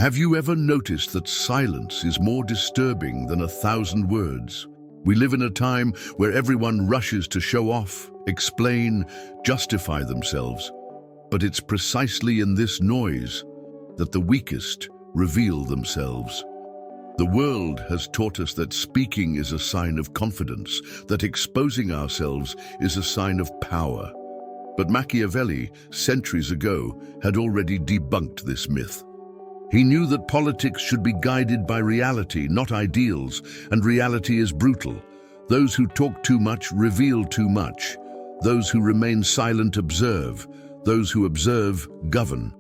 Have you ever noticed that silence is more disturbing than 1,000 words? We live in a time where everyone rushes to show off, explain, justify themselves. But it's precisely in this noise that the weakest reveal themselves. The world has taught us that speaking is a sign of confidence, that exposing ourselves is a sign of power. But Machiavelli, centuries ago, had already debunked this myth. He knew that politics should be guided by reality, not ideals, and reality is brutal. Those who talk too much reveal too much. Those who remain silent observe. Those who observe govern.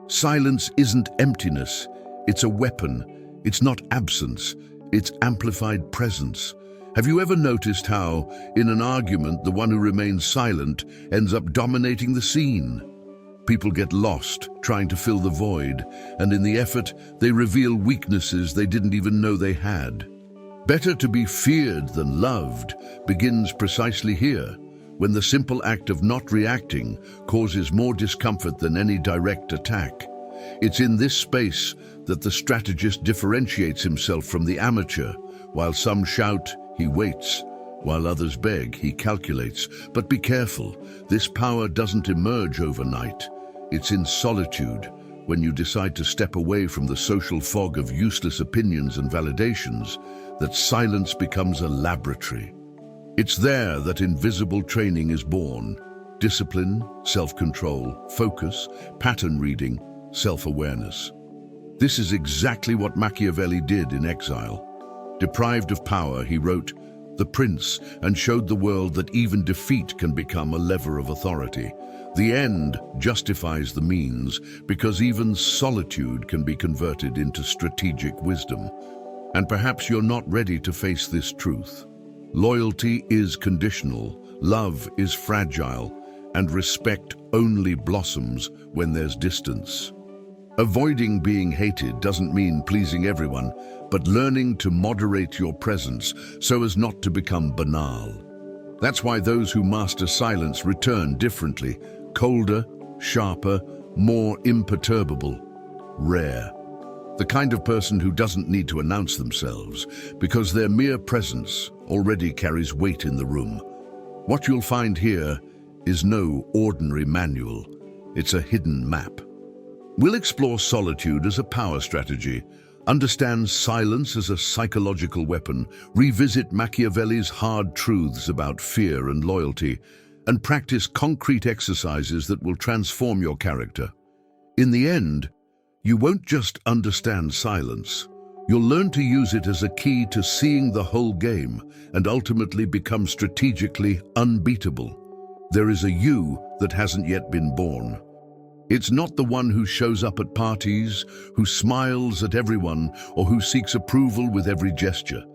Silence isn't emptiness, it's a weapon. It's not absence, it's amplified presence. Have you ever noticed how, in an argument, the one who remains silent ends up dominating the scene? People get lost, trying to fill the void, and in the effort, they reveal weaknesses they didn't even know they had. Better to be feared than loved begins precisely here, when the simple act of not reacting causes more discomfort than any direct attack. It's in this space that the strategist differentiates himself from the amateur. While some shout, he waits. While others beg, he calculates. But be careful, this power doesn't emerge overnight. It's in solitude, when you decide to step away from the social fog of useless opinions and validations, that silence becomes a laboratory. It's there that invisible training is born. Discipline, self-control, focus, pattern reading, self-awareness. This is exactly what Machiavelli did in exile. Deprived of power, he wrote, "The Prince," and showed the world that even defeat can become a lever of authority. The end justifies the means, because even solitude can be converted into strategic wisdom. And perhaps you're not ready to face this truth. Loyalty is conditional, love is fragile, and respect only blossoms when there's distance. Avoiding being hated doesn't mean pleasing everyone, but learning to moderate your presence so as not to become banal. That's why those who master silence return differently, colder, sharper, more imperturbable, rare. The kind of person who doesn't need to announce themselves, because their mere presence already carries weight in the room. What you'll find here is no ordinary manual. It's a hidden map. We'll explore solitude as a power strategy, understand silence as a psychological weapon, revisit Machiavelli's hard truths about fear and loyalty, and practice concrete exercises that will transform your character. In the end, you won't just understand silence. You'll learn to use it as a key to seeing the whole game and ultimately become strategically unbeatable. There is a you that hasn't yet been born. It's not the one who shows up at parties, who smiles at everyone, or who seeks approval with every gesture.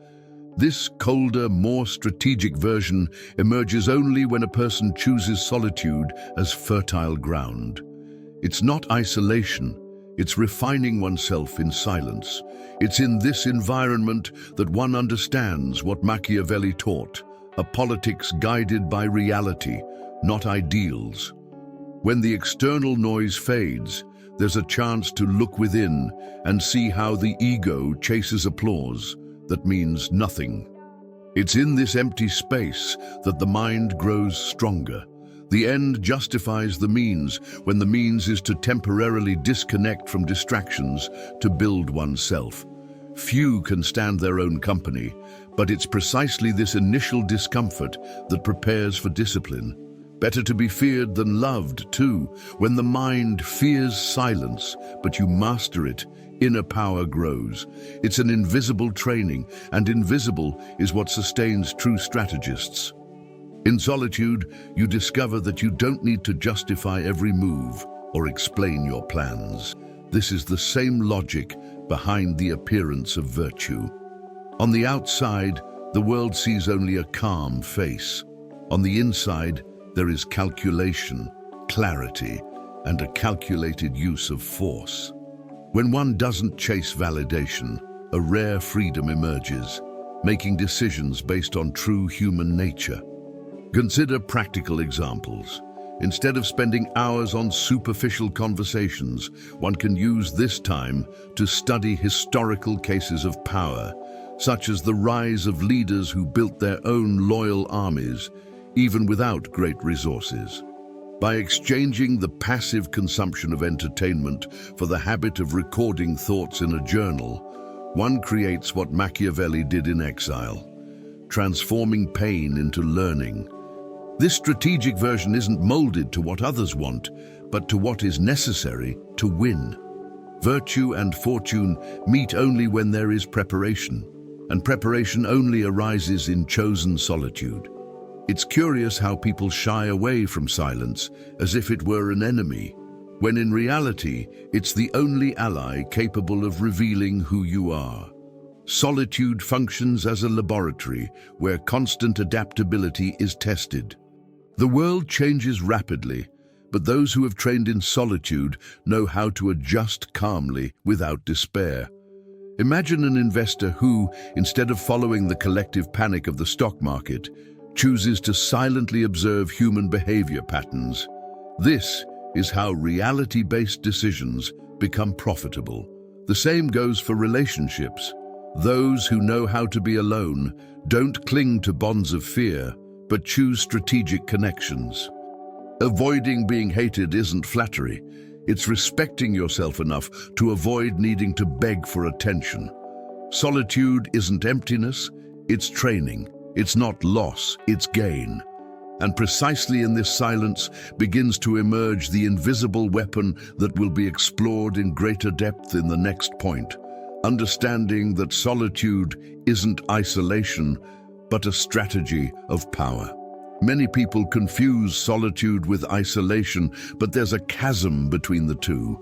This colder, more strategic version emerges only when a person chooses solitude as fertile ground. It's not isolation, it's refining oneself in silence. It's in this environment that one understands what Machiavelli taught, a politics guided by reality, not ideals. When the external noise fades, there's a chance to look within and see how the ego chases applause that means nothing. It's in this empty space that the mind grows stronger. The end justifies the means when the means is to temporarily disconnect from distractions to build oneself. Few can stand their own company, but it's precisely this initial discomfort that prepares for discipline. Better to be feared than loved, too. When the mind fears silence, but you master it, inner power grows. It's an invisible training, and invisible is what sustains true strategists. In solitude, you discover that you don't need to justify every move or explain your plans. This is the same logic behind the appearance of virtue. On the outside, the world sees only a calm face. On the inside, there is calculation, clarity, and a calculated use of force. When one doesn't chase validation, a rare freedom emerges, making decisions based on true human nature. Consider practical examples. Instead of spending hours on superficial conversations, one can use this time to study historical cases of power, such as the rise of leaders who built their own loyal armies, even without great resources. By exchanging the passive consumption of entertainment for the habit of recording thoughts in a journal, one creates what Machiavelli did in exile, transforming pain into learning. This strategic version isn't molded to what others want, but to what is necessary to win. Virtue and fortune meet only when there is preparation, and preparation only arises in chosen solitude. It's curious how people shy away from silence as if it were an enemy, when in reality it's the only ally capable of revealing who you are. Solitude functions as a laboratory where constant adaptability is tested. The world changes rapidly, but those who have trained in solitude know how to adjust calmly without despair. Imagine an investor who, instead of following the collective panic of the stock market, chooses to silently observe human behavior patterns. This is how reality-based decisions become profitable. The same goes for relationships. Those who know how to be alone don't cling to bonds of fear, but choose strategic connections. Avoiding being hated isn't flattery. It's respecting yourself enough to avoid needing to beg for attention. Solitude isn't emptiness, it's training. It's not loss, it's gain. And precisely in this silence begins to emerge the invisible weapon that will be explored in greater depth in the next point. Understanding that solitude isn't isolation, but a strategy of power. Many people confuse solitude with isolation, but there's a chasm between the two.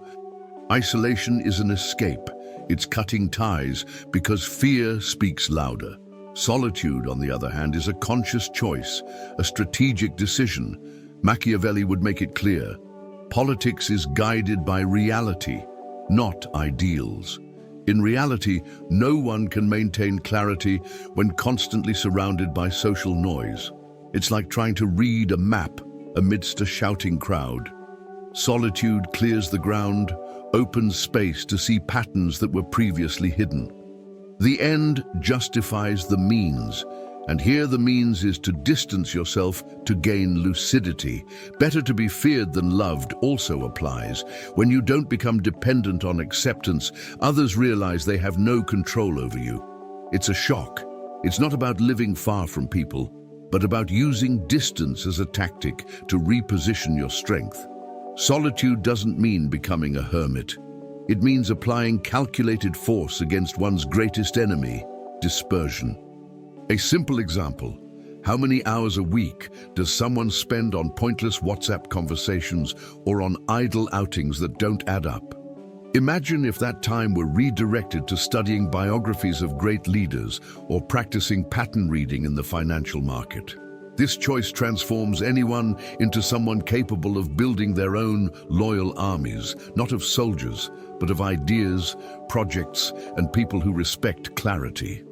Isolation is an escape. It's cutting ties because fear speaks louder. Solitude, on the other hand, is a conscious choice, a strategic decision. Machiavelli would make it clear. Politics is guided by reality, not ideals. In reality, no one can maintain clarity when constantly surrounded by social noise. It's like trying to read a map amidst a shouting crowd. Solitude clears the ground, opens space to see patterns that were previously hidden. The end justifies the means, and here the means is to distance yourself to gain lucidity. Better to be feared than loved also applies. When you don't become dependent on acceptance, others realize they have no control over you. It's a shock. It's not about living far from people, but about using distance as a tactic to reposition your strength. Solitude doesn't mean becoming a hermit. It means applying calculated force against one's greatest enemy, dispersion. A simple example: how many hours a week does someone spend on pointless WhatsApp conversations or on idle outings that don't add up? Imagine if that time were redirected to studying biographies of great leaders or practicing pattern reading in the financial market. This choice transforms anyone into someone capable of building their own loyal armies, not of soldiers, but of ideas, projects, and people who respect clarity.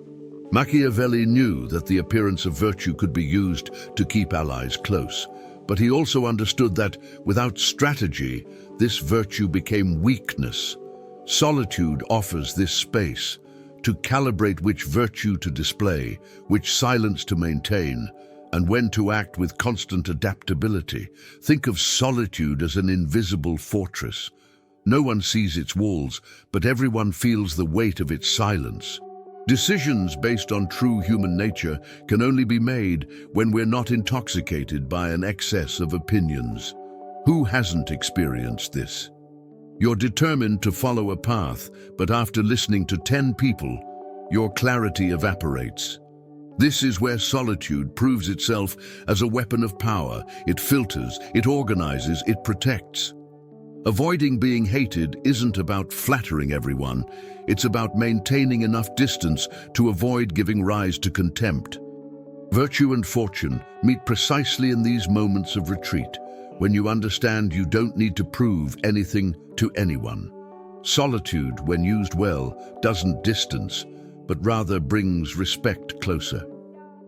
Machiavelli knew that the appearance of virtue could be used to keep allies close, but he also understood that, without strategy, this virtue became weakness. Solitude offers this space to calibrate which virtue to display, which silence to maintain, and when to act with constant adaptability. Think of solitude as an invisible fortress. No one sees its walls, but everyone feels the weight of its silence. Decisions based on true human nature can only be made when we're not intoxicated by an excess of opinions. Who hasn't experienced this? You're determined to follow a path, but after listening to 10 people, your clarity evaporates. This is where solitude proves itself as a weapon of power. It filters, it organizes, it protects. Avoiding being hated isn't about flattering everyone. It's about maintaining enough distance to avoid giving rise to contempt. Virtue and fortune meet precisely in these moments of retreat, when you understand you don't need to prove anything to anyone. Solitude, when used well, doesn't distance, but rather brings respect closer.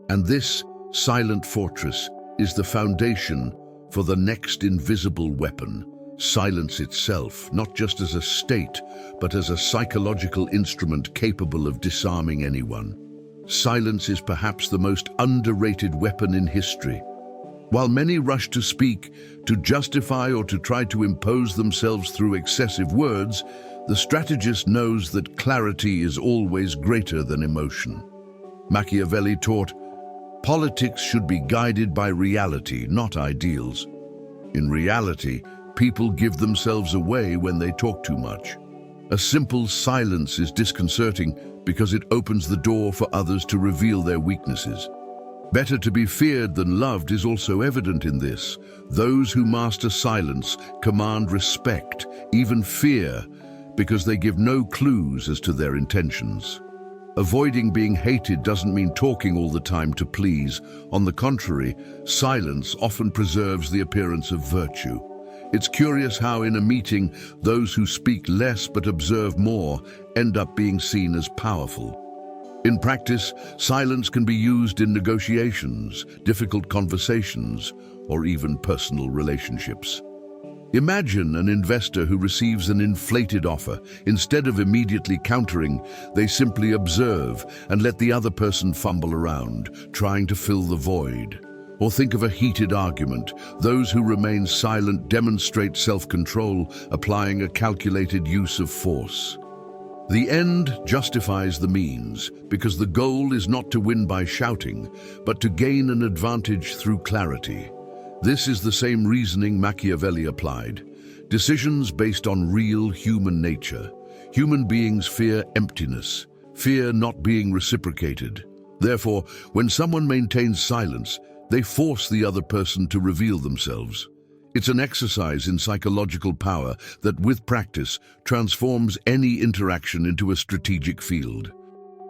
And this silent fortress is the foundation for the next invisible weapon, silence itself, not just as a state, but as a psychological instrument capable of disarming anyone. Silence is perhaps the most underrated weapon in history. While many rush to speak, to justify or to try to impose themselves through excessive words, the strategist knows that clarity is always greater than emotion. Machiavelli taught, politics should be guided by reality, not ideals. In reality, people give themselves away when they talk too much. A simple silence is disconcerting because it opens the door for others to reveal their weaknesses. Better to be feared than loved is also evident in this. Those who master silence command respect, even fear, because they give no clues as to their intentions. Avoiding being hated doesn't mean talking all the time to please. On the contrary, silence often preserves the appearance of virtue. It's curious how in a meeting, those who speak less but observe more end up being seen as powerful. In practice, silence can be used in negotiations, difficult conversations, or even personal relationships. Imagine an investor who receives an inflated offer. Instead of immediately countering, they simply observe and let the other person fumble around, trying to fill the void. Or think of a heated argument. Those who remain silent demonstrate self-control, applying a calculated use of force. The end justifies the means, because the goal is not to win by shouting, but to gain an advantage through clarity. This is the same reasoning Machiavelli applied. Decisions based on real human nature. Human beings fear emptiness, fear not being reciprocated. Therefore, when someone maintains silence, they force the other person to reveal themselves. It's an exercise in psychological power that, with practice, transforms any interaction into a strategic field.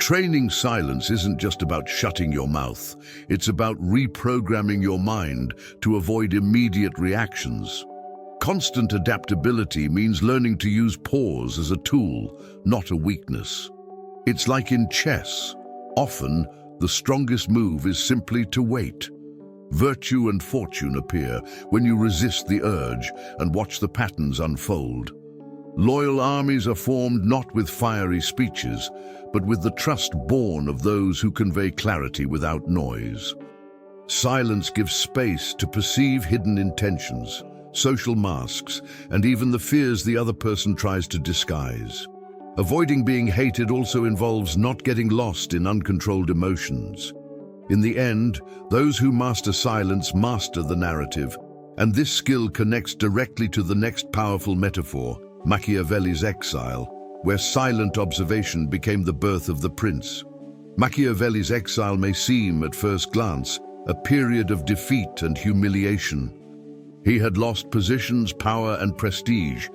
Training silence isn't just about shutting your mouth. It's about reprogramming your mind to avoid immediate reactions. Constant adaptability means learning to use pause as a tool, not a weakness. It's like in chess. Often, the strongest move is simply to wait. Virtue and fortune appear when you resist the urge and watch the patterns unfold. Loyal armies are formed not with fiery speeches, but with the trust born of those who convey clarity without noise. Silence gives space to perceive hidden intentions, social masks, and even the fears the other person tries to disguise. Avoiding being hated also involves not getting lost in uncontrolled emotions. In the end, those who master silence master the narrative, and this skill connects directly to the next powerful metaphor, Machiavelli's exile, where silent observation became the birth of the prince. Machiavelli's exile may seem, at first glance, a period of defeat and humiliation. He had lost positions, power, and prestige,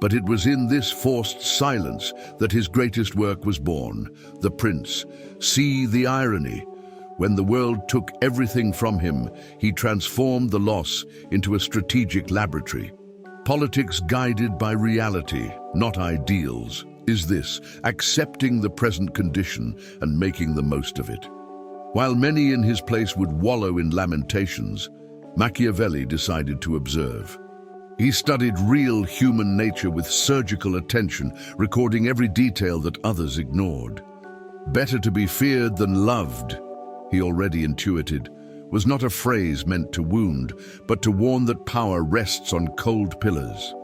but it was in this forced silence that his greatest work was born, The Prince. See the irony. When the world took everything from him, he transformed the loss into a strategic laboratory. Politics guided by reality, not ideals, is this: accepting the present condition and making the most of it. While many in his place would wallow in lamentations, Machiavelli decided to observe. He studied real human nature with surgical attention, recording every detail that others ignored. Better to be feared than loved, he already intuited, was not a phrase meant to wound, but to warn that power rests on cold pillars.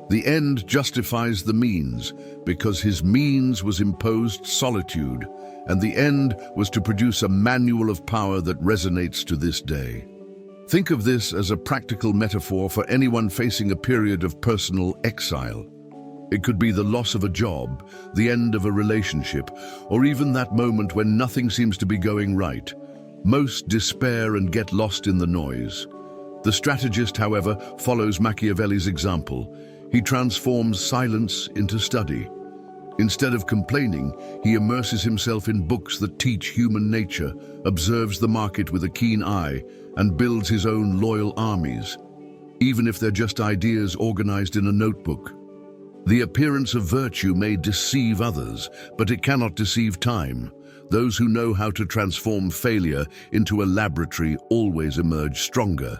The end justifies the means, because his means was imposed solitude, and the end was to produce a manual of power that resonates to this day. Think of this as a practical metaphor for anyone facing a period of personal exile. It could be the loss of a job, the end of a relationship, or even that moment when nothing seems to be going right. Most despair and get lost in the noise. The strategist, however, follows Machiavelli's example. He transforms silence into study. Instead of complaining, he immerses himself in books that teach human nature, observes the market with a keen eye, and builds his own loyal armies, even if they're just ideas organized in a notebook. The appearance of virtue may deceive others, but it cannot deceive time. Those who know how to transform failure into a laboratory always emerge stronger.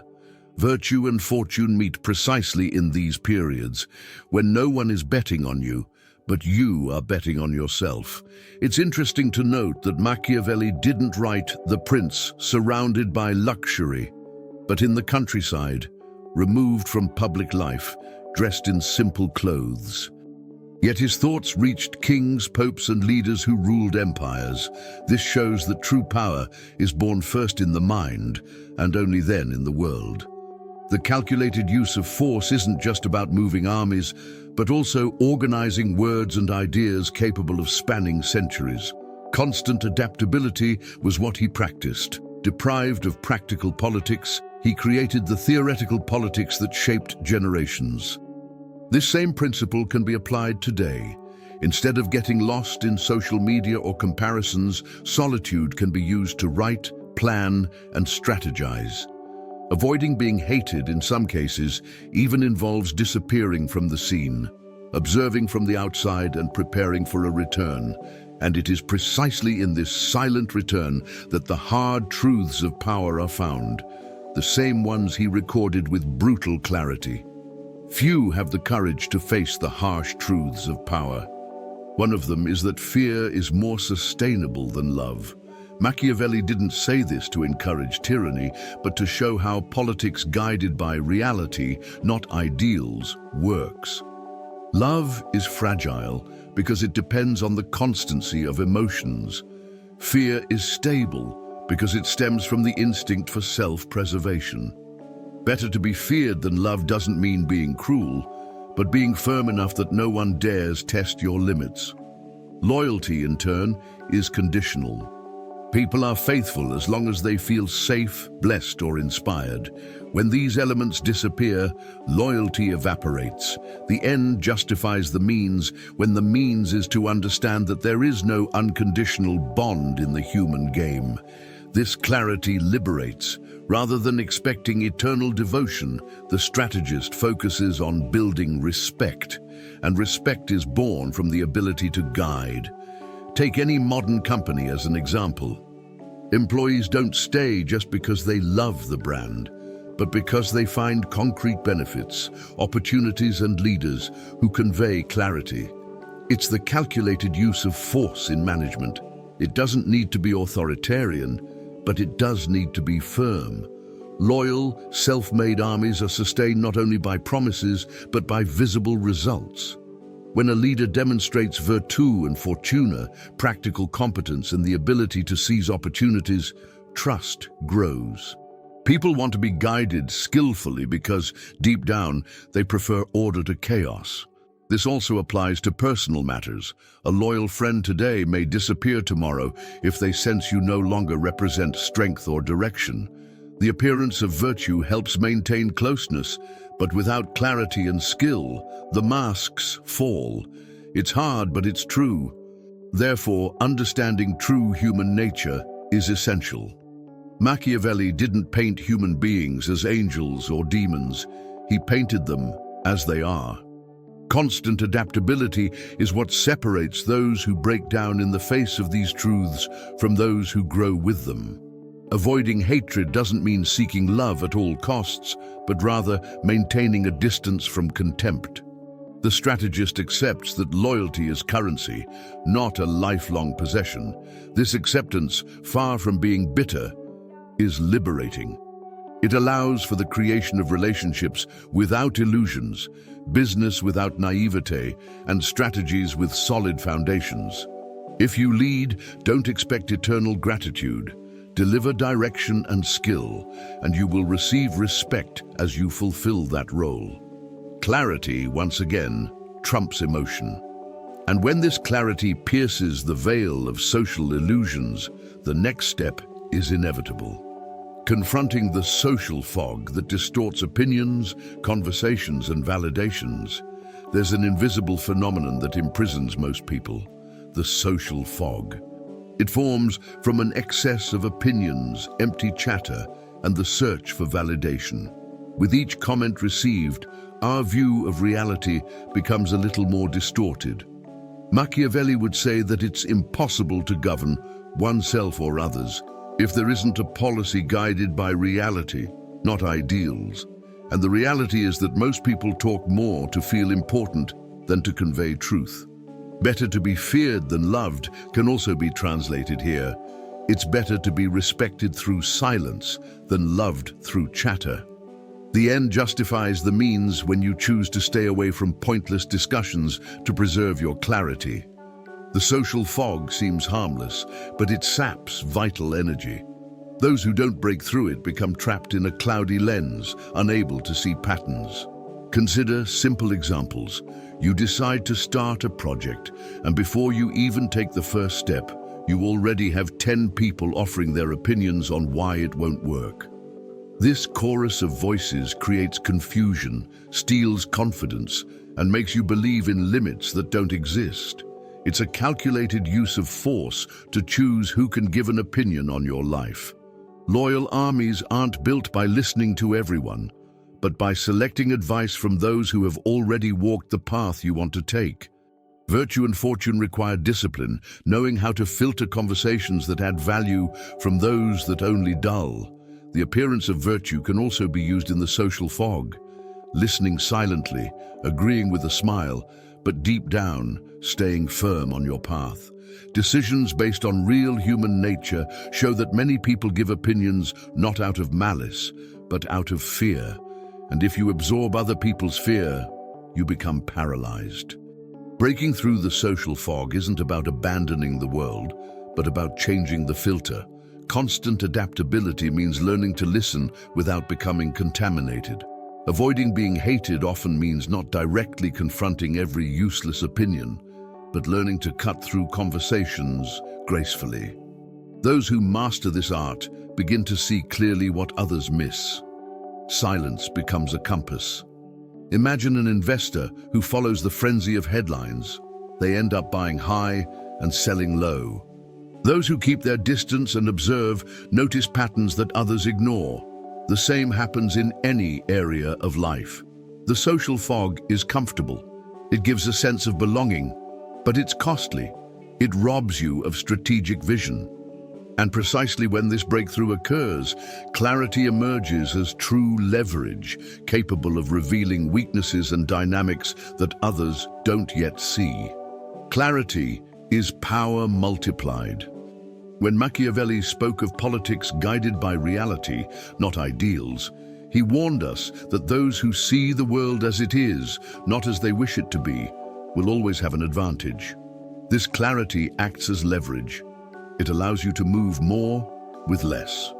Virtue and fortune meet precisely in these periods, when no one is betting on you, but you are betting on yourself. It's interesting to note that Machiavelli didn't write The Prince surrounded by luxury, but in the countryside, removed from public life, dressed in simple clothes. Yet his thoughts reached kings, popes, and leaders who ruled empires. This shows that true power is born first in the mind, and only then in the world. The calculated use of force isn't just about moving armies, but also organizing words and ideas capable of spanning centuries. Constant adaptability was what he practiced. Deprived of practical politics, he created the theoretical politics that shaped generations. This same principle can be applied today. Instead of getting lost in social media or comparisons, solitude can be used to write, plan, and strategize. Avoiding being hated in some cases even involves disappearing from the scene, observing from the outside and preparing for a return. And it is precisely in this silent return that the hard truths of power are found, the same ones he recorded with brutal clarity. Few have the courage to face the harsh truths of power. One of them is that fear is more sustainable than love. Machiavelli didn't say this to encourage tyranny, but to show how politics guided by reality, not ideals, works. Love is fragile because it depends on the constancy of emotions. Fear is stable because it stems from the instinct for self-preservation. Better to be feared than loved doesn't mean being cruel, but being firm enough that no one dares test your limits. Loyalty, in turn, is conditional. People are faithful as long as they feel safe, blessed, or inspired. When these elements disappear, loyalty evaporates. The end justifies the means when the means is to understand that there is no unconditional bond in the human game. This clarity liberates. Rather than expecting eternal devotion, the strategist focuses on building respect, and respect is born from the ability to guide. Take any modern company as an example. Employees don't stay just because they love the brand, but because they find concrete benefits, opportunities, and leaders who convey clarity. It's the calculated use of force in management. It doesn't need to be authoritarian, but it does need to be firm. Loyal, self-made armies are sustained not only by promises, but by visible results. When a leader demonstrates virtù and fortuna, practical competence, and the ability to seize opportunities, trust grows. People want to be guided skillfully because, deep down, they prefer order to chaos. This also applies to personal matters. A loyal friend today may disappear tomorrow if they sense you no longer represent strength or direction. The appearance of virtue helps maintain closeness, but without clarity and skill, the masks fall. It's hard, but it's true. Therefore, understanding true human nature is essential. Machiavelli didn't paint human beings as angels or demons. He painted them as they are. Constant adaptability is what separates those who break down in the face of these truths from those who grow with them. Avoiding hatred doesn't mean seeking love at all costs, but rather maintaining a distance from contempt. The strategist accepts that loyalty is currency, not a lifelong possession. This acceptance, far from being bitter, is liberating. It allows for the creation of relationships without illusions, business without naivete, and strategies with solid foundations. If you lead, don't expect eternal gratitude. Deliver direction and skill, and you will receive respect as you fulfill that role. Clarity, once again, trumps emotion. And when this clarity pierces the veil of social illusions, the next step is inevitable. Confronting the social fog that distorts opinions, conversations, and validations. There's an invisible phenomenon that imprisons most people: the social fog. It forms from an excess of opinions, empty chatter, and the search for validation. With each comment received, our view of reality becomes a little more distorted. Machiavelli would say that it's impossible to govern oneself or others if there isn't a policy guided by reality. not ideals. And the reality is that most people talk more to feel important than to convey truth. Better to be feared than loved can also be translated here. It's better to be respected through silence than loved through chatter. The end justifies the means when you choose to stay away from pointless discussions to preserve your clarity. The social fog seems harmless, but it saps vital energy. Those who don't break through it become trapped in a cloudy lens, unable to see patterns. Consider simple examples. You decide to start a project, and before you even take the first step, you already have 10 people offering their opinions on why it won't work. This chorus of voices creates confusion, steals confidence, and makes you believe in limits that don't exist. It's a calculated use of force to choose who can give an opinion on your life. Loyal armies aren't built by listening to everyone, but by selecting advice from those who have already walked the path you want to take. Virtue and fortune require discipline, knowing how to filter conversations that add value from those that only dull. The appearance of virtue can also be used in the social fog, listening silently, agreeing with a smile, but deep down, staying firm on your path. Decisions based on real human nature show that many people give opinions not out of malice, but out of fear. And if you absorb other people's fear, you become paralyzed. Breaking through the social fog isn't about abandoning the world, but about changing the filter. Constant adaptability means learning to listen without becoming contaminated. Avoiding being hated often means not directly confronting every useless opinion, but learning to cut through conversations gracefully. Those who master this art begin to see clearly what others miss. Silence becomes a compass. Imagine an investor who follows the frenzy of headlines. They end up buying high and selling low. Those who keep their distance and observe notice patterns that others ignore. The same happens in any area of life. The social fog is comfortable. It gives a sense of belonging, but it's costly. It robs you of strategic vision. And precisely when this breakthrough occurs, clarity emerges as true leverage, capable of revealing weaknesses and dynamics that others don't yet see. Clarity is power multiplied. When Machiavelli spoke of politics guided by reality, not ideals, he warned us that those who see the world as it is, not as they wish it to be, will always have an advantage. This clarity acts as leverage. It allows you to move more with less.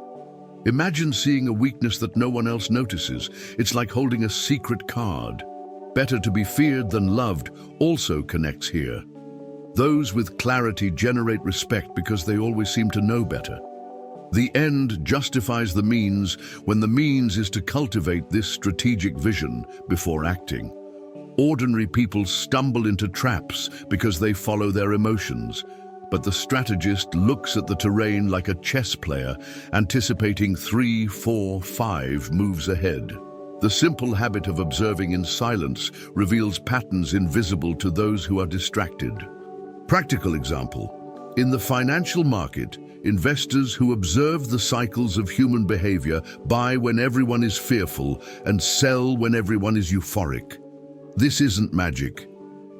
Imagine seeing a weakness that no one else notices. It's like holding a secret card. Better to be feared than loved also connects here. Those with clarity generate respect because they always seem to know better. The end justifies the means when the means is to cultivate this strategic vision before acting. Ordinary people stumble into traps because they follow their emotions, but the strategist looks at the terrain like a chess player, anticipating 3, 4, 5 moves ahead. The simple habit of observing in silence reveals patterns invisible to those who are distracted. Practical example. In the financial market, investors who observe the cycles of human behavior buy when everyone is fearful and sell when everyone is euphoric. This isn't magic.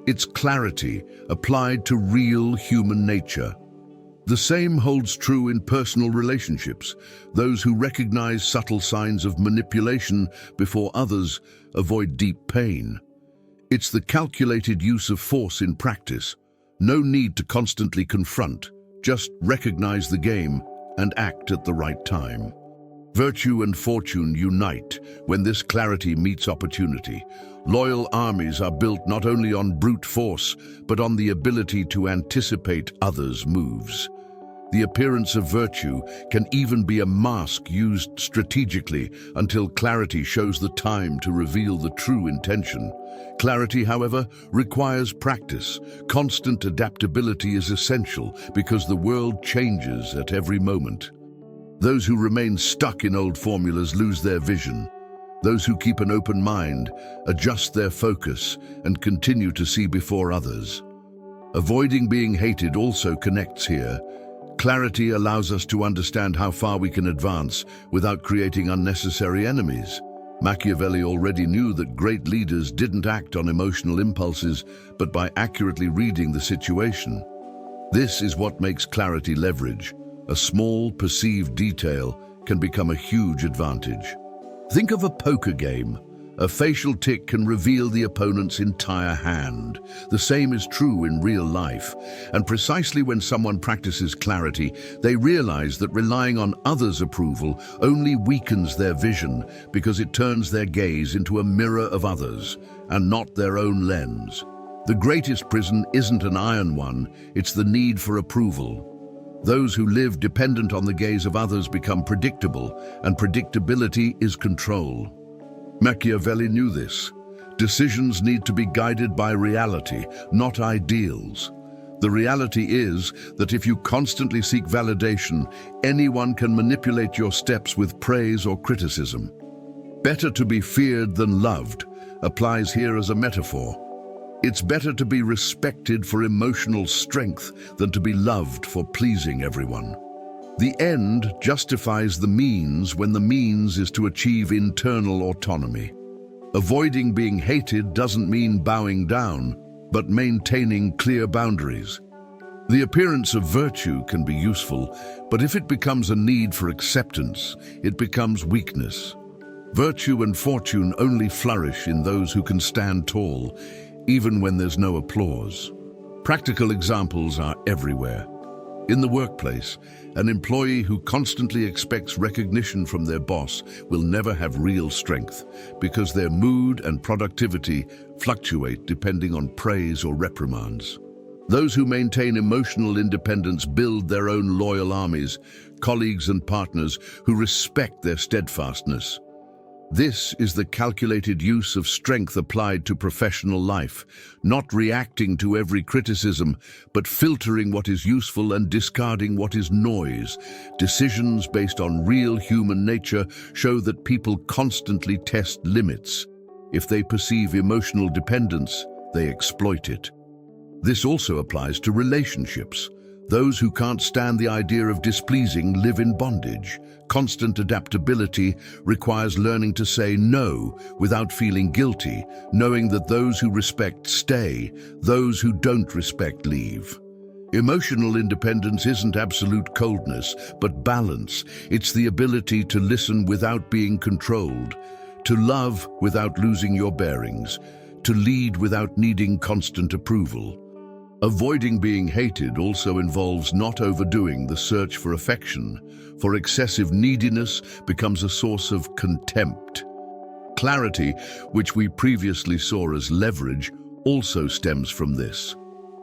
It's clarity applied to real human nature. The same holds true in personal relationships. Those who recognize subtle signs of manipulation before others avoid deep pain. It's the calculated use of force in practice. No need to constantly confront, just recognize the game and act at the right time. Virtue and fortune unite when this clarity meets opportunity. Loyal armies are built not only on brute force, but on the ability to anticipate others' moves. The appearance of virtue can even be a mask used strategically until clarity shows the time to reveal the true intention. Clarity, however, requires practice. Constant adaptability is essential because the world changes at every moment. Those who remain stuck in old formulas lose their vision. Those who keep an open mind adjust their focus and continue to see before others. Avoiding being hated also connects here. Clarity allows us to understand how far we can advance without creating unnecessary enemies. Machiavelli already knew that great leaders didn't act on emotional impulses, but by accurately reading the situation. This is what makes clarity leverage. A small, perceived detail can become a huge advantage. Think of a poker game. A facial tic can reveal the opponent's entire hand. The same is true in real life. And precisely when someone practices clarity, they realize that relying on others' approval only weakens their vision because it turns their gaze into a mirror of others and not their own lens. The greatest prison isn't an iron one, it's the need for approval. Those who live dependent on the gaze of others become predictable, and predictability is control. Machiavelli knew this. Decisions need to be guided by reality, not ideals. The reality is that if you constantly seek validation, anyone can manipulate your steps with praise or criticism. Better to be feared than loved applies here as a metaphor. It's better to be respected for emotional strength than to be loved for pleasing everyone. The end justifies the means when the means is to achieve internal autonomy. Avoiding being hated doesn't mean bowing down, but maintaining clear boundaries. The appearance of virtue can be useful, but if it becomes a need for acceptance, it becomes weakness. Virtue and fortune only flourish in those who can stand tall, even when there's no applause. Practical examples are everywhere. In the workplace, an employee who constantly expects recognition from their boss will never have real strength because their mood and productivity fluctuate depending on praise or reprimands. Those who maintain emotional independence build their own loyal armies, colleagues and partners who respect their steadfastness. This is the calculated use of strength applied to professional life, not reacting to every criticism, but filtering what is useful and discarding what is noise. Decisions based on real human nature show that people constantly test limits. If they perceive emotional dependence, they exploit it. This also applies to relationships. Those who can't stand the idea of displeasing live in bondage. Constant adaptability requires learning to say no without feeling guilty, knowing that those who respect stay, those who don't respect leave. Emotional independence isn't absolute coldness, but balance. It's the ability to listen without being controlled, to love without losing your bearings, to lead without needing constant approval. Avoiding being hated also involves not overdoing the search for affection, for excessive neediness becomes a source of contempt. Clarity, which we previously saw as leverage, also stems from this.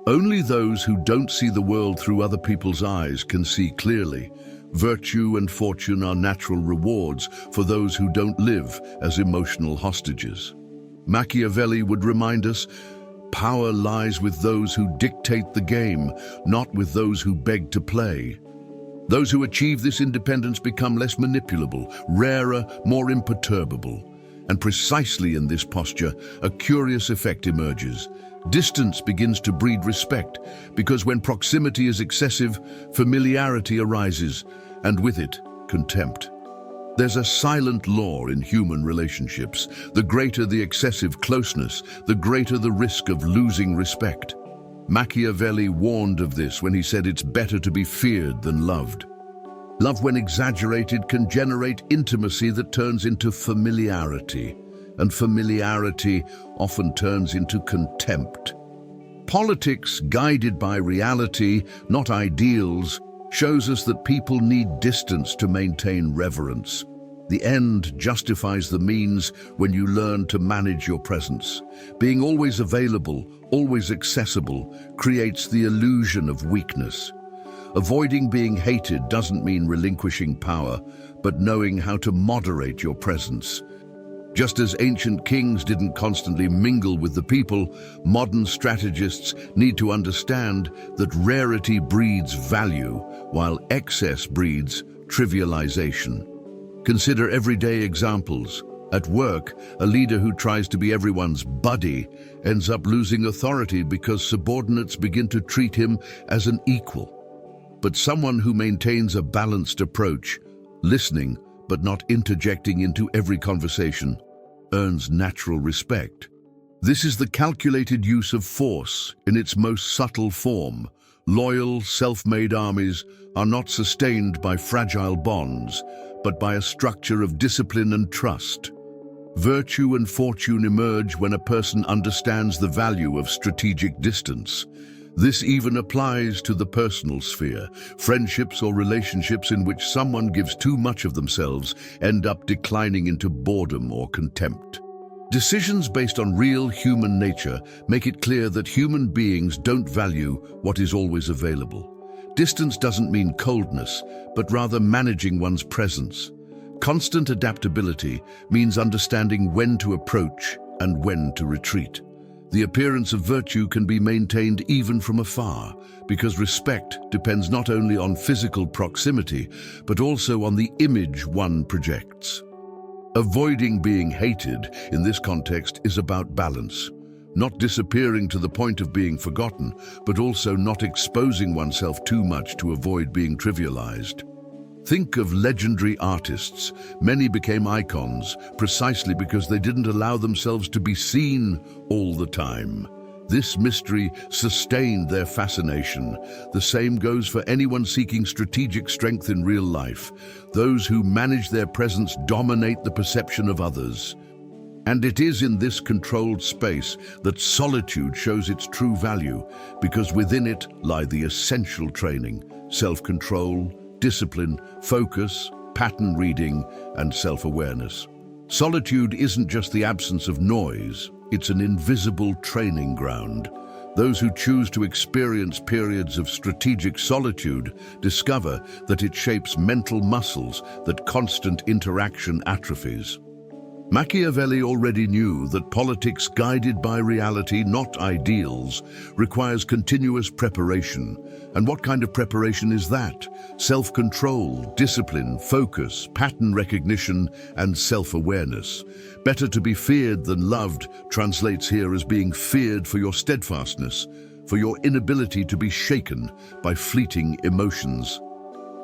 Only those who don't see the world through other people's eyes can see clearly. Virtue and fortune are natural rewards for those who don't live as emotional hostages. Machiavelli would remind us, power lies with those who dictate the game, not with those who beg to play. Those who achieve this independence become less manipulable, rarer, more imperturbable. And precisely in this posture, a curious effect emerges. Distance begins to breed respect, because when proximity is excessive, familiarity arises, and with it, contempt. There's a silent law in human relationships. The greater the excessive closeness, the greater the risk of losing respect. Machiavelli warned of this when he said it's better to be feared than loved. Love, when exaggerated, can generate intimacy that turns into familiarity, and familiarity often turns into contempt. Politics, guided by reality, not ideals, shows us that people need distance to maintain reverence. The end justifies the means when you learn to manage your presence. Being always available, always accessible, creates the illusion of weakness. Avoiding being hated doesn't mean relinquishing power, but knowing how to moderate your presence. Just as ancient kings didn't constantly mingle with the people, modern strategists need to understand that rarity breeds value, while excess breeds trivialization. Consider everyday examples. At work, a leader who tries to be everyone's buddy ends up losing authority because subordinates begin to treat him as an equal. but someone who maintains a balanced approach, listening but not interjecting into every conversation, earns natural respect. This is the calculated use of force in its most subtle form. Loyal, self-made armies are not sustained by fragile bonds, but by a structure of discipline and trust. Virtue and fortune emerge when a person understands the value of strategic distance. This even applies to the personal sphere. Friendships or relationships in which someone gives too much of themselves end up declining into boredom or contempt. Decisions based on real human nature make it clear that human beings don't value what is always available. Distance doesn't mean coldness, but rather managing one's presence. Constant adaptability means understanding when to approach and when to retreat. The appearance of virtue can be maintained even from afar, because respect depends not only on physical proximity, but also on the image one projects. Avoiding being hated in this context is about balance, not disappearing to the point of being forgotten, but also not exposing oneself too much to avoid being trivialized. Think of legendary artists. Many became icons precisely because they didn't allow themselves to be seen all the time. This mystery sustained their fascination. The same goes for anyone seeking strategic strength in real life. Those who manage their presence dominate the perception of others. And it is in this controlled space that solitude shows its true value, because within it lie the essential training: self-control, discipline, focus, pattern reading, and self-awareness. Solitude isn't just the absence of noise, it's an invisible training ground. Those who choose to experience periods of strategic solitude discover that it shapes mental muscles that constant interaction atrophies. Machiavelli already knew that politics guided by reality, not ideals, requires continuous preparation. And what kind of preparation is that? Self-control, discipline, focus, pattern recognition, and self-awareness. Better to be feared than loved translates here as being feared for your steadfastness, for your inability to be shaken by fleeting emotions.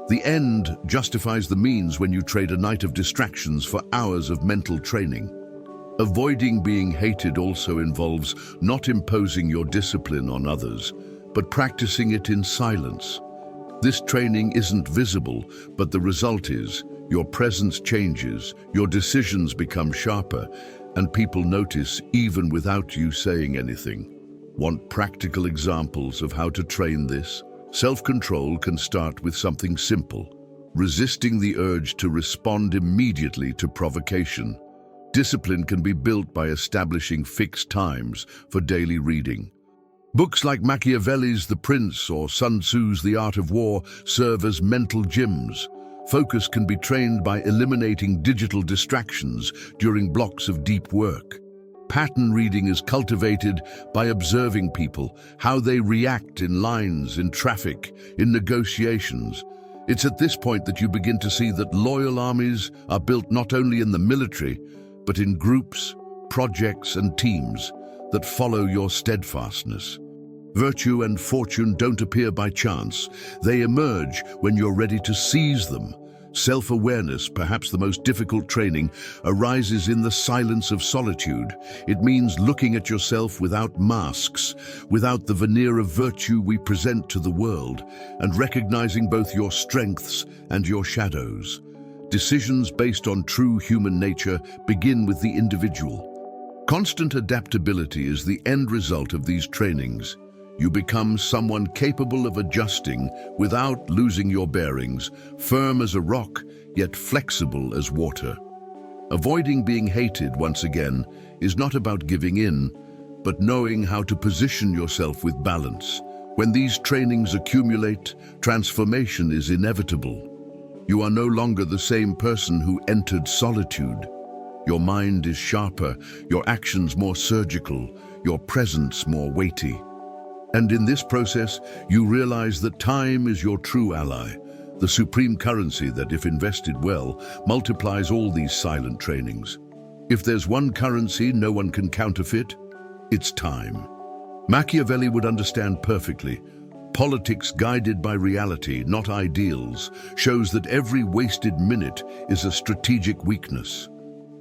The end justifies the means when you trade a night of distractions for hours of mental training. Avoiding being hated also involves not imposing your discipline on others, but practicing it in silence. This training isn't visible, but the result is your presence changes, your decisions become sharper, and people notice even without you saying anything. Want practical examples of how to train this? Self-control can start with something simple: resisting the urge to respond immediately to provocation. Discipline can be built by establishing fixed times for daily reading. Books like Machiavelli's The Prince or Sun Tzu's The Art of War serve as mental gyms. Focus can be trained by eliminating digital distractions during blocks of deep work. Pattern reading is cultivated by observing people, how they react in lines, in traffic, in negotiations. It's at this point that you begin to see that loyal armies are built not only in the military, but in groups, projects, and teams that follow your steadfastness. Virtue and fortune don't appear by chance. They emerge when you're ready to seize them. Self-awareness, perhaps the most difficult training, arises in the silence of solitude. It means looking at yourself without masks, without the veneer of virtue we present to the world, and recognizing both your strengths and your shadows. Decisions based on true human nature begin with the individual. Constant adaptability is the end result of these trainings. You become someone capable of adjusting without losing your bearings, firm as a rock, yet flexible as water. Avoiding being hated, once again, is not about giving in, but knowing how to position yourself with balance. When these trainings accumulate, transformation is inevitable. You are no longer the same person who entered solitude. Your mind is sharper, your actions more surgical, your presence more weighty. And in this process, you realize that time is your true ally, the supreme currency that, if invested well, multiplies all these silent trainings. If there's one currency no one can counterfeit, it's time. Machiavelli would understand perfectly. Politics guided by reality, not ideals, shows that every wasted minute is a strategic weakness.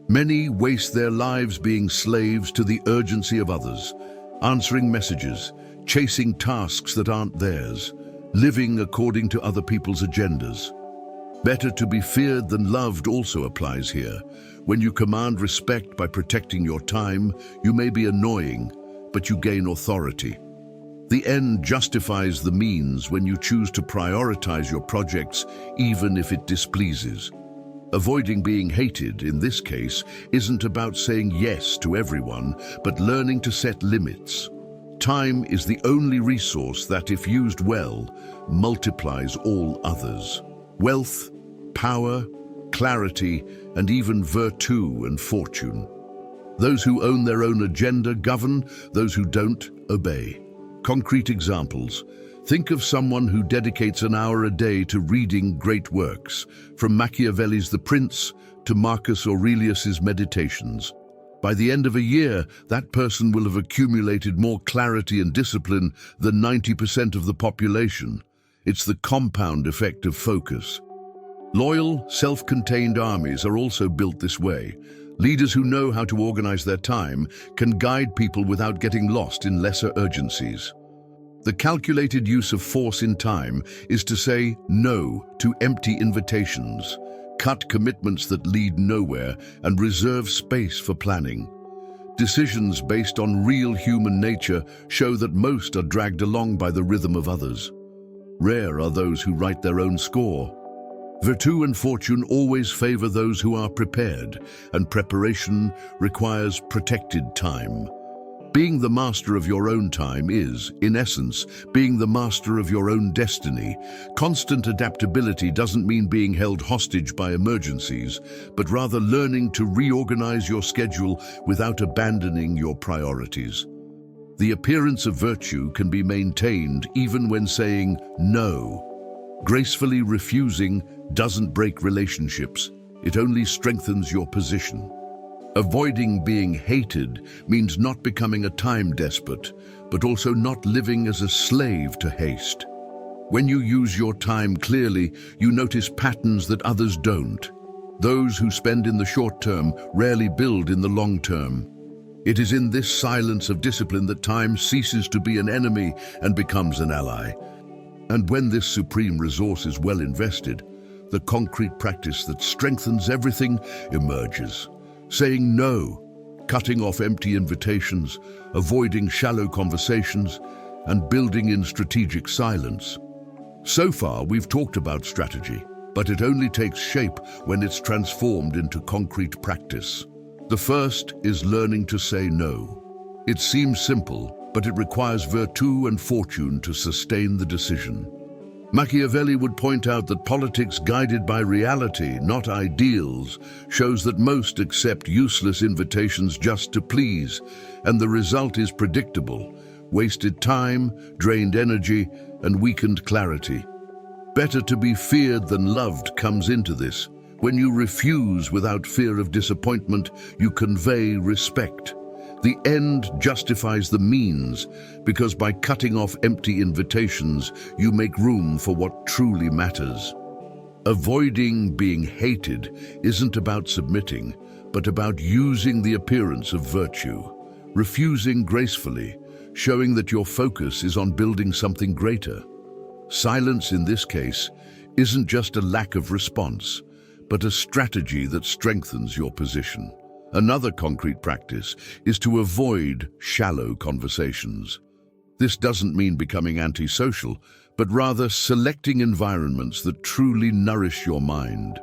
Many waste their lives being slaves to the urgency of others, answering messages, chasing tasks that aren't theirs, living according to other people's agendas. Better to be feared than loved also applies here. When you command respect by protecting your time, you may be annoying, but you gain authority. The end justifies the means when you choose to prioritize your projects, even if it displeases. Avoiding being hated, in this case, isn't about saying yes to everyone, but learning to set limits. Time is the only resource that, if used well, multiplies all others. Wealth, power, clarity, and even virtue and fortune. Those who own their own agenda govern, those who don't obey. Concrete examples. Think of someone who dedicates an hour a day to reading great works, from Machiavelli's The Prince to Marcus Aurelius's Meditations. By the end of a year, that person will have accumulated more clarity and discipline than 90% of the population. It's the compound effect of focus. Loyal, self-contained armies are also built this way. Leaders who know how to organize their time can guide people without getting lost in lesser urgencies. The calculated use of force in time is to say no to empty invitations, cut commitments that lead nowhere, and reserve space for planning. Decisions based on real human nature show that most are dragged along by the rhythm of others. Rare are those who write their own score. Virtue and fortune always favor those who are prepared, and preparation requires protected time. Being the master of your own time is, in essence, being the master of your own destiny. Constant adaptability doesn't mean being held hostage by emergencies, but rather learning to reorganize your schedule without abandoning your priorities. The appearance of virtue can be maintained even when saying no. Gracefully refusing doesn't break relationships, it only strengthens your position. Avoiding being hated means not becoming a time despot, but also not living as a slave to haste. When you use your time clearly, you notice patterns that others don't. Those who spend in the short term rarely build in the long term. It is in this silence of discipline that time ceases to be an enemy and becomes an ally. And when this supreme resource is well invested, the concrete practice that strengthens everything emerges. Saying no, cutting off empty invitations, avoiding shallow conversations, and building in strategic silence. So far, we've talked about strategy, but it only takes shape when it's transformed into concrete practice. The first is learning to say no. It seems simple, but it requires virtue and fortune to sustain the decision. Machiavelli would point out that politics guided by reality, not ideals, shows that most accept useless invitations just to please, and the result is predictable: wasted time, drained energy, and weakened clarity. Better to be feared than loved comes into this. When you refuse without fear of disappointment, you convey respect. The end justifies the means, because by cutting off empty invitations, you make room for what truly matters. Avoiding being hated isn't about submitting, but about using the appearance of virtue. Refusing gracefully, showing that your focus is on building something greater. Silence in this case isn't just a lack of response, but a strategy that strengthens your position. Another concrete practice is to avoid shallow conversations. This doesn't mean becoming antisocial, but rather selecting environments that truly nourish your mind.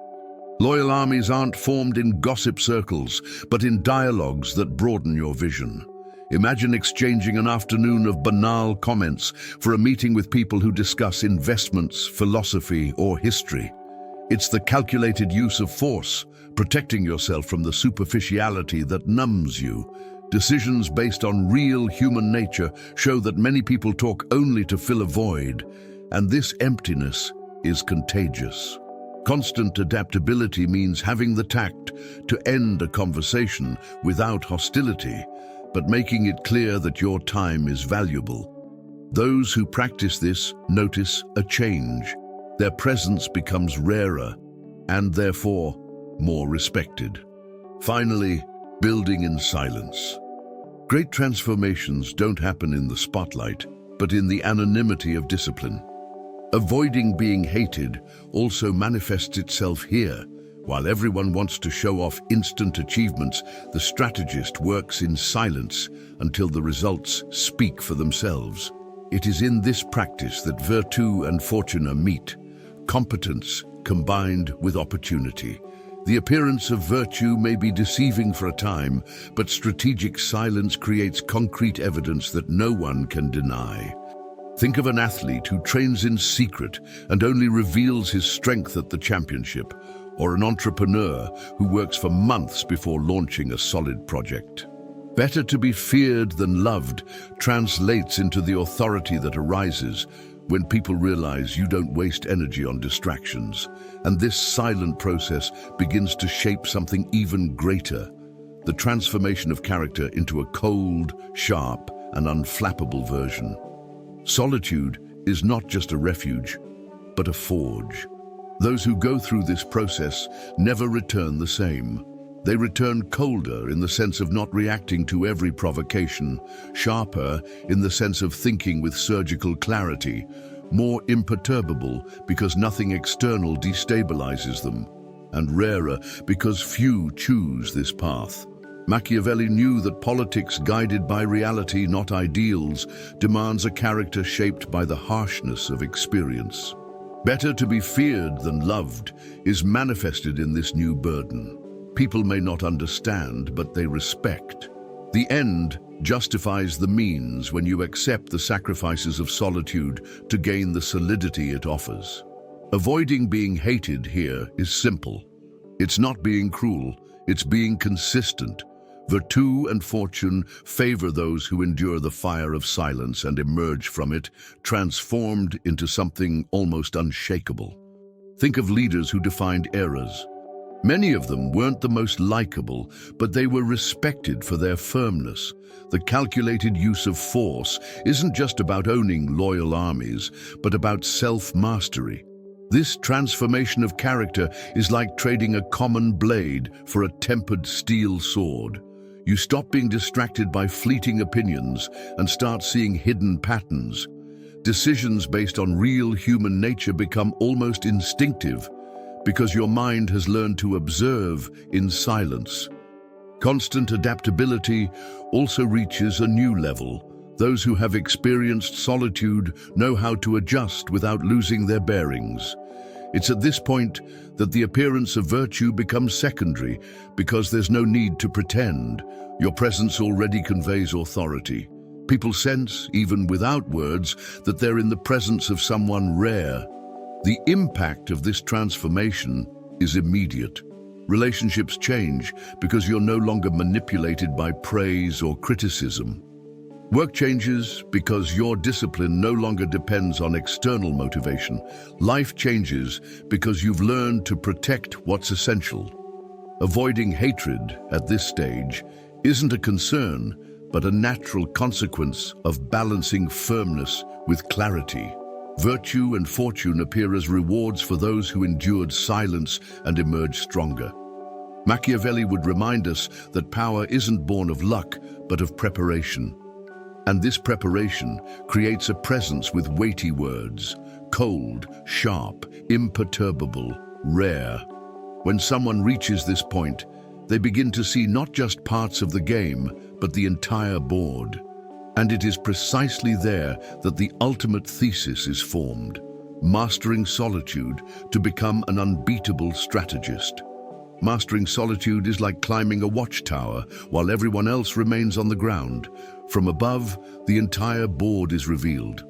Loyal armies aren't formed in gossip circles, but in dialogues that broaden your vision. Imagine exchanging an afternoon of banal comments for a meeting with people who discuss investments, philosophy, or history. It's the calculated use of force, protecting yourself from the superficiality that numbs you. Decisions based on real human nature show that many people talk only to fill a void, and this emptiness is contagious. Constant adaptability means having the tact to end a conversation without hostility, but making it clear that your time is valuable. Those who practice this notice a change. Their presence becomes rarer and therefore more respected. Finally, building in silence. Great transformations don't happen in the spotlight, but in the anonymity of discipline. Avoiding being hated also manifests itself here. While everyone wants to show off instant achievements, the strategist works in silence until the results speak for themselves. It is in this practice that virtue and fortuna meet, competence combined with opportunity. The appearance of virtue may be deceiving for a time, but strategic silence creates concrete evidence that no one can deny. Think of an athlete who trains in secret and only reveals his strength at the championship, or an entrepreneur who works for months before launching a solid project. Better to be feared than loved translates into the authority that arises when people realize you don't waste energy on distractions, and this silent process begins to shape something even greater, the transformation of character into a cold, sharp, and unflappable version. Solitude is not just a refuge, but a forge. Those who go through this process never return the same. They return colder in the sense of not reacting to every provocation, sharper in the sense of thinking with surgical clarity, more imperturbable because nothing external destabilizes them, and rarer because few choose this path. Machiavelli knew that politics guided by reality, not ideals, demands a character shaped by the harshness of experience. Better to be feared than loved is manifested in this new burden. People may not understand, but they respect. The end justifies the means when you accept the sacrifices of solitude to gain the solidity it offers. Avoiding being hated here is simple. It's not being cruel, it's being consistent. Virtue and fortune favor those who endure the fire of silence and emerge from it, transformed into something almost unshakable. Think of leaders who defined eras. Many of them weren't the most likable, but they were respected for their firmness. The calculated use of force isn't just about owning loyal armies, but about self-mastery. This transformation of character is like trading a common blade for a tempered steel sword. You stop being distracted by fleeting opinions and start seeing hidden patterns. Decisions based on real human nature become almost instinctive because your mind has learned to observe in silence. Constant adaptability also reaches a new level. Those who have experienced solitude know how to adjust without losing their bearings. It's at this point that the appearance of virtue becomes secondary because there's no need to pretend. Your presence already conveys authority. People sense, even without words, that they're in the presence of someone rare. The impact of this transformation is immediate. Relationships change because you're no longer manipulated by praise or criticism. Work changes because your discipline no longer depends on external motivation. Life changes because you've learned to protect what's essential. Avoiding hatred at this stage isn't a concern, but a natural consequence of balancing firmness with clarity. Virtue and fortune appear as rewards for those who endured silence and emerged stronger. Machiavelli would remind us that power isn't born of luck, but of preparation. And this preparation creates a presence with weighty words: cold, sharp, imperturbable, rare. When someone reaches this point, they begin to see not just parts of the game, but the entire board. And it is precisely there that the ultimate thesis is formed: mastering solitude to become an unbeatable strategist. Mastering solitude is like climbing a watchtower while everyone else remains on the ground. From above, the entire board is revealed.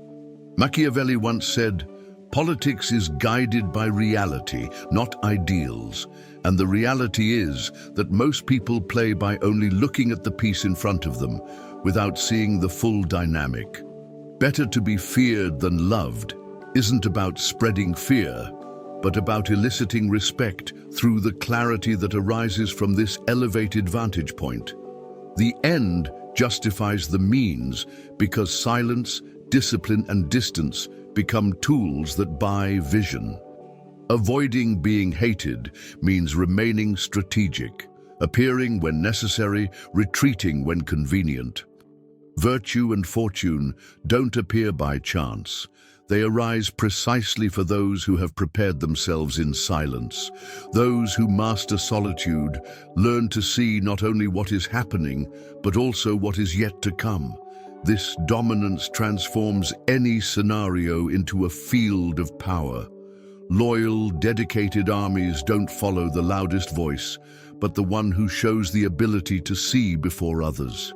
Machiavelli once said, "Politics is guided by reality, not ideals." And the reality is that most people play by only looking at the piece in front of them, without seeing the full dynamic. Better to be feared than loved isn't about spreading fear, but about eliciting respect through the clarity that arises from this elevated vantage point. The end justifies the means because silence discipline, and distance become tools that buy vision. Avoiding being hated means remaining strategic, appearing when necessary, retreating when convenient. Virtue and fortune don't appear by chance. They arise precisely for those who have prepared themselves in silence. Those who master solitude learn to see not only what is happening, but also what is yet to come. This dominance transforms any scenario into a field of power. Loyal, dedicated armies don't follow the loudest voice, but the one who shows the ability to see before others.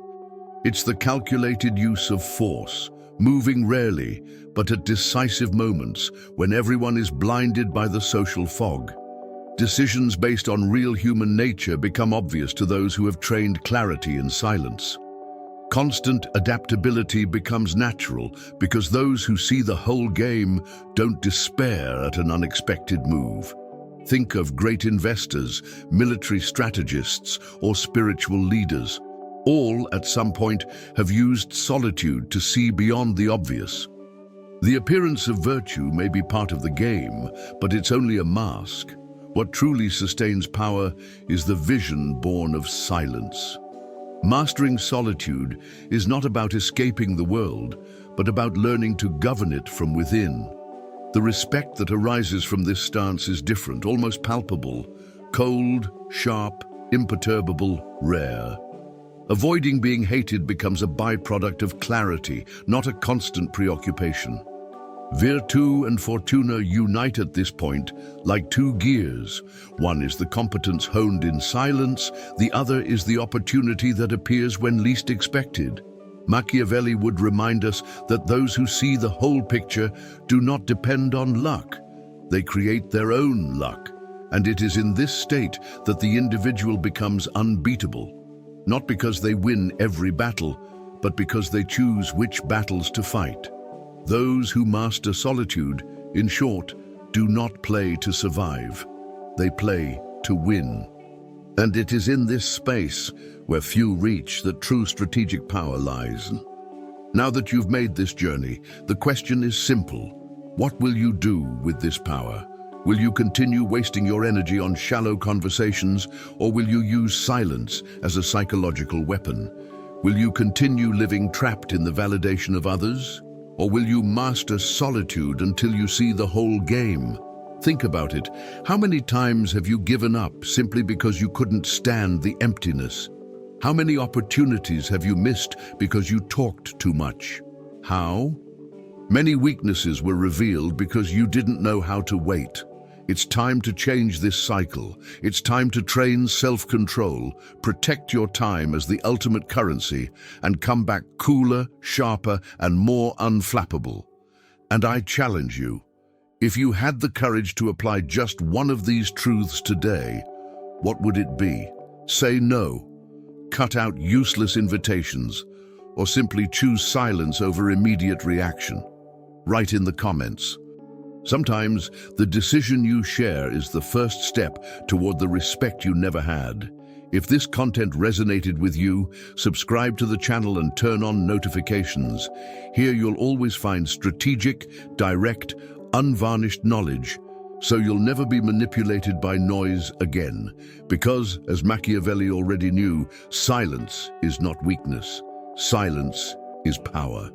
It's the calculated use of force, moving rarely, but at decisive moments when everyone is blinded by the social fog. Decisions based on real human nature become obvious to those who have trained clarity in silence. Constant adaptability becomes natural because those who see the whole game don't despair at an unexpected move. Think of great investors, military strategists, or spiritual leaders. All, at some point, have used solitude to see beyond the obvious. The appearance of virtue may be part of the game, but it's only a mask. What truly sustains power is the vision born of silence. Mastering solitude is not about escaping the world, but about learning to govern it from within. The respect that arises from this stance is different, almost palpable, cold, sharp, imperturbable, rare. Avoiding being hated becomes a byproduct of clarity, not a constant preoccupation. Virtu and fortuna unite at this point like two gears. One is the competence honed in silence, the other is the opportunity that appears when least expected. Machiavelli would remind us that those who see the whole picture do not depend on luck. They create their own luck, and it is in this state that the individual becomes unbeatable. Not because they win every battle, but because they choose which battles to fight. Those who master solitude, in short, do not play to survive. They play to win. And it is in this space, where few reach, that true strategic power lies. Now that you've made this journey, the question is simple. What will you do with this power? Will you continue wasting your energy on shallow conversations, or will you use silence as a psychological weapon? Will you continue living trapped in the validation of others? Or will you master solitude until you see the whole game? Think about it. How many times have you given up simply because you couldn't stand the emptiness? How many opportunities have you missed because you talked too much? How? Many weaknesses were revealed because you didn't know how to wait. It's time to change this cycle. It's time to train self-control, protect your time as the ultimate currency, and come back cooler, sharper, and more unflappable. And I challenge you, if you had the courage to apply just one of these truths today, what would it be? Say no, cut out useless invitations, or simply choose silence over immediate reaction. Write in the comments. Sometimes the decision you share is the first step toward the respect you never had. If this content resonated with you, subscribe to the channel and turn on notifications. Here you'll always find strategic, direct, unvarnished knowledge, so you'll never be manipulated by noise again. Because, as Machiavelli already knew, silence is not weakness. Silence is power.